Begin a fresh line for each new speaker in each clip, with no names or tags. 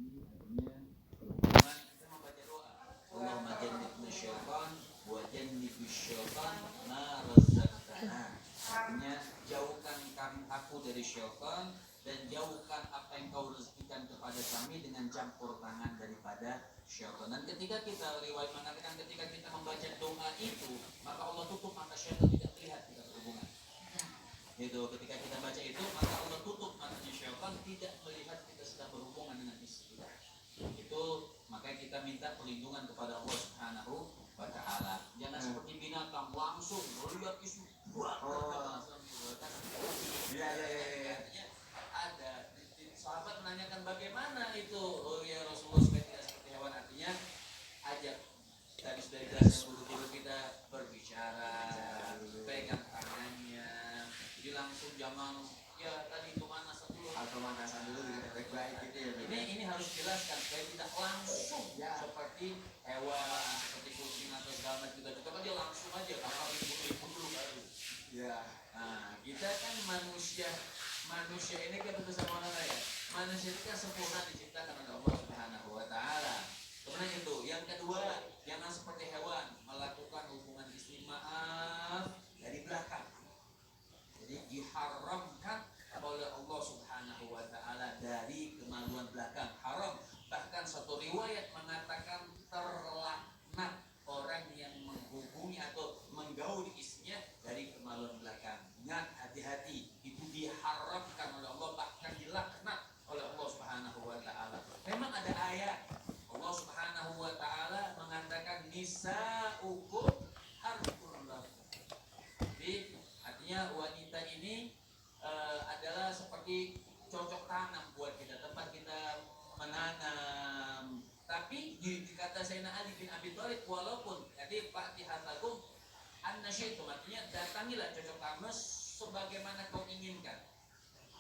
berhubungan, kita membaca doa. Allahumma jannibna syaitan wa jannibish syaitan ma razaqtana. Artinya jauhkan aku dari syaitan dan jauhkan apa yang kau rezekikan kepada kami dengan campur tangan daripada syaitan. Dan ketika kita riwayat mengatakan ketika kita membaca doa itu, maka Allah tutup mata syaitan tidak melihat kita berhubungan. Itu ketika kita baca itu, maka Allah tutup matanya syaitan tidak melihat kita sedang berhubungan dengan istri kita. Itu makanya kita minta perlindungan kepada Allah Subhanahu wa taala. Jangan seperti binatang langsung melihat istri. Artinya ada sahabat menanyakan bagaimana itu, oh ya Rasulullah supaya tidak seperti hewan. Artinya ajak tadi sudah jelaskan dulu kita berbicara, pegang tangannya, jadi langsung jangan ya tadi pemanasan dulu baik-baik gitu ya. Ini harus jelaskan supaya tidak langsung seperti hewan, seperti kucing atau segala macam kita coba dia langsung aja apa ribut dulu baru. Ya. Nah, kita kan manusia ini kan betul sama orang ya. Manusia itu kan sempurna diciptakan oleh Allah Subhanahu wa taala. Kemudian itu, yang kedua, jangan seperti hewan melakukan hubungan istri maaf dari belakang. Jadi diharamkan oleh Allah Subhanahu wa taala dari kemaluan belakang, haram. Bahkan satu riwayat mengatakan terlaknat orang yang menghubungi atau menggauli istrinya dari kemaluan belakang. Ingat, hati-hati, itu diharamkan oleh Allah, bahkan dilaknat oleh Allah Subhanahu wa taala. Memang ada ayat Allah Subhanahu wa taala mengatakan nisa'ukum harthun lakum. Jadi artinya wanita ini adalah seperti cocok tanam buat kita, tempat kita menanam. Tapi dikata Sayyidina Ali bin Abi Thalib, walaupun jadi fatihatakum annasyitum, artinya datangilah cocok tanam sebagaimana kau inginkan.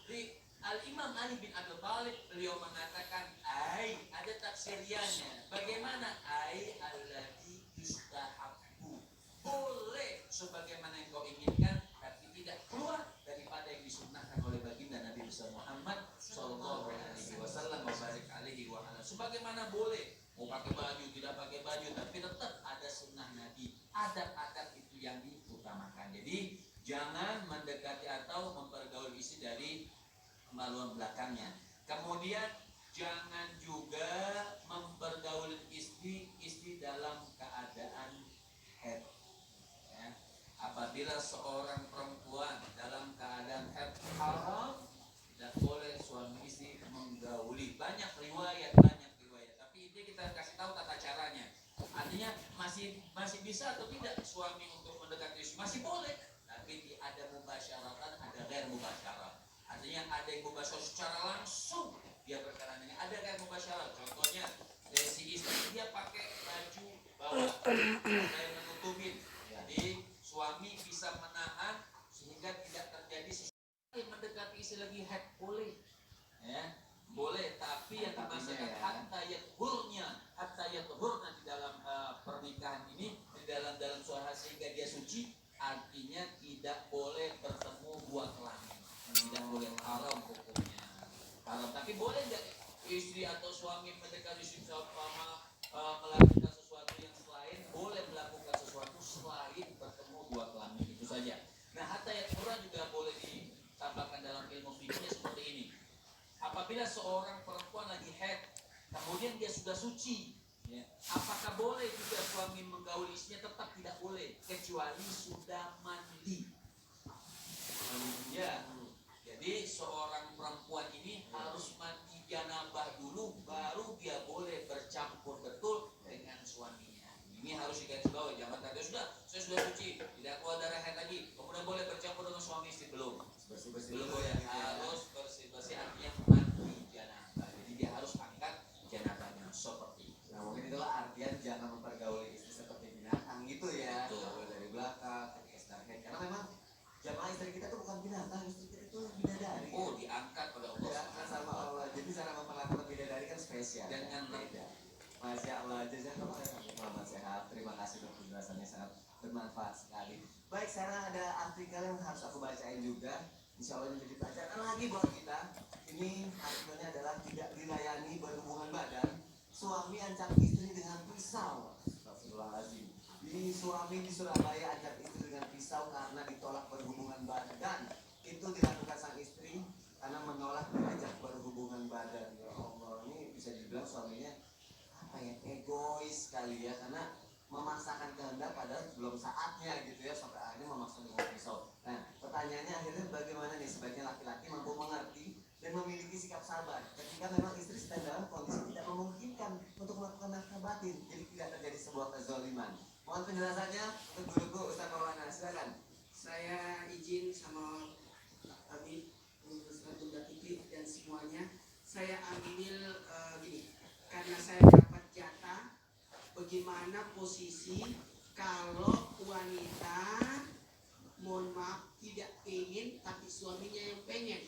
Jadi Al-Imam Ali bin Abi Thalib beliau mengatakan ada tafsiriannya. Bagaimana alladzi yustahabbu, boleh sebagaimana yang kau inginkan, tapi tidak keluar daripada yang disunnahkan oleh baginda Nabi besar Muhammad sallallahu alaihi wasallam wa barik alaihi wa ala. Sebagaimana boleh mau pakai baju tidak pakai baju, tapi tetap ada sunnah Nabi, adab-adab itu yang diutamakan. Jadi jangan mendekati atau mempergaul istri dari kemaluan belakangnya. Kemudian jangan juga mempergaul istri dalam keadaan haid. Ya. Apabila seorang perempuan dalam keadaan haid, haram, tidak boleh suami istri menggauli. Banyak riwayat. Tapi ini kita kasih tahu tata caranya. Artinya masih bisa atau tidak suami untuk mendekati istri, masih boleh. Tapi ada mubasyaratan, ada ghair mubasyarah. Artinya ada yang mubasyarah secara langsung dia berkenan dengan, ada yang mubasyarah. Contohnya dari si istri dia pakai baju bawah yang menutupin, jadi suami bisa menahan sehingga tidak terjadi sesuatu yang mendekati istri lagi haid, boleh ya, boleh. Tapi yang dimaksudkan hatta yathurna di dalam pernikahan ini, di dalam suara sehingga dia suci, artinya tidak boleh bertemu dua kelamin. Tidak boleh, haram hukumnya, haram. Tapi boleh nggak istri atau suami mendekati istri sama melakukan sesuatu yang selain, boleh melakukan sesuatu selain bertemu dua kelamin, itu saja. Nah, hatta yathurna juga boleh ditambahkan dalam ilmu fikihnya seperti ini. Apabila seorang perempuan lagi haid, kemudian dia sudah suci, ya, apakah boleh juga suami menggauli istrinya? Tetap tidak boleh, kecuali sudah mandi. Ya, jadi seorang perempuan ini harus mandi janabah dulu, baru dia boleh bercampur betul dengan suaminya. Ini harus digarisbawahi. Jangan kata saya sudah suci, tidak keluar darah haid lagi, kemudian boleh bercampur dengan suami istri, belum. Belum boleh, harus bersih-bersih, artinya mandi janabah. Jadi dia harus angkat janabahnya seperti itu.
Nah, mungkin itulah artian jangan mempergauli istri seperti binatang gitu ya.
Betul.
Dari belakang, karena memang jamaah istri kita tuh bukan binatang, istri kita itu bidadari.
Oh, diangkat oleh Allah.
Ya, sama Allah. Jadi cara memperlakukan bidadari kan spesial.
Dengan
beda. Masya Allah, jazakallah Muhammad sehat. Terima kasih untuk penjelasannya, sangat bermanfaat sekali. Baik, sekarang ada artikel yang harus aku bacain juga. Insya Allah menjadi pelajaran lagi buat kita. Ini artikelnya adalah tidak dilayani berhubungan baik. suami ancam istri dengan pisau. Astagfirullahaladzim. Ini suami di Surabaya ancam istri dengan pisau karena ditolak berhubungan badan. Itu dilakukan sang istri karena menolak diajak berhubungan badan. Ya Allah, ini bisa dibilang suaminya apa ya, egois sekali ya, karena memaksakan kehendak padahal belum saatnya gitu ya, sampai akhirnya memaksa dengan pisau. Nah, pertanyaannya akhirnya bagaimana nih sebaiknya laki-laki mampu mengerti dan memiliki sikap sabar ketika memang istri sedang dalam kondisi tidak memungkinkan untuk melakukan nafkah batin, jadi tidak terjadi sebuah kezaliman. Mohon penjelasannya untuk guruku Ustaz Maulana, silakan.
Saya izin sama Habib, Ustaz Bunda Titi dan semuanya. Saya ambil gini, karena saya dapat jatah. Bagaimana posisi kalau wanita, mohon maaf, tidak pengen tapi suaminya yang pengen?